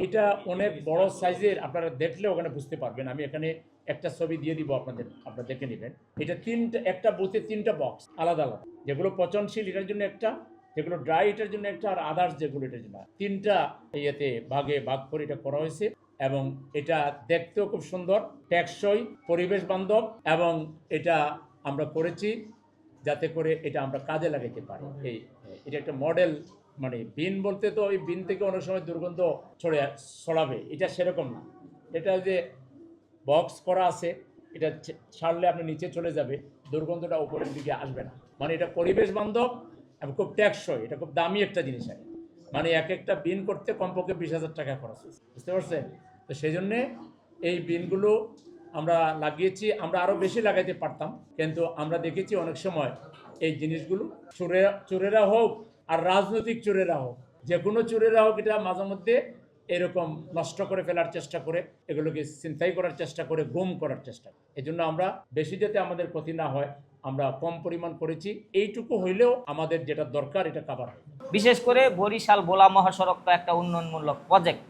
এটা অনেক বড় সাইজের, আপনারা দেখলে ওখানে বুঝতে পারবেন। আমি এখানে একটা ছবি দিয়ে দিব আপনারা দেখে নেবেন। এটা একটা বুথে 3টা বক্স আলাদা আলাদা, যেগুলো পচনশীল এটার জন্য একটা, যেগুলো ড্রাই এটার জন্য একটা, আর আদার্স যেগুলো এটার জন্য 3টা ইয়েতে ভাগ করে এটা করা হয়েছে। এবং এটা দেখতেও খুব সুন্দর, টেকসই, পরিবেশ বান্ধব, এবং এটা আমরা করেছি যাতে করে এটা আমরা কাজে লাগাইতে পারি। এটা একটা মডেল, মানে বিন বলতে তো ওই বিন থেকে অনেক সময় দুর্গন্ধ ছড়াবে, এটা সেরকম না। এটা যে বক্স করা আছে, এটা ছাড়লে আপনি নিচে চলে যাবে, দুর্গন্ধটা উপরের দিকে আসবে না। মানে এটা পরিবেশ বান্ধব এবং খুব টেকসই, এটা খুব দামি একটা জিনিস। মানে এক একটা বিন করতে কমপক্ষে 20,000 টাকা খরচ হয়েছে, বুঝতে পারছেন? তো সেই জন্যে এই বিনগুলো আমরা লাগিয়েছি। আমরা আরও বেশি লাগাইতে পারতাম, কিন্তু আমরা দেখেছি অনেক সময় এই জিনিসগুলো চোরেরা হোক আর রাজনৈতিক চোরেরা হোক, যে কোনো চোরেরা হোক, এটা মাঝে মধ্যে এরকম নষ্ট করে ফেলার চেষ্টা করে, এগুলোকে ছিনতাই করার চেষ্টা করে, গুম করার চেষ্টা করে। এই জন্য আমরা বেশি যাতে আমাদের ক্ষতি না হয়, আমরা কম পরিমাণ করেছি। এইটুকু হইলেও আমাদের যেটা দরকার এটা কাভার হয়। বিশেষ করে বরিশাল ভোলা মহাসড়ক তো একটা উন্নয়নমূলক প্রজেক্ট,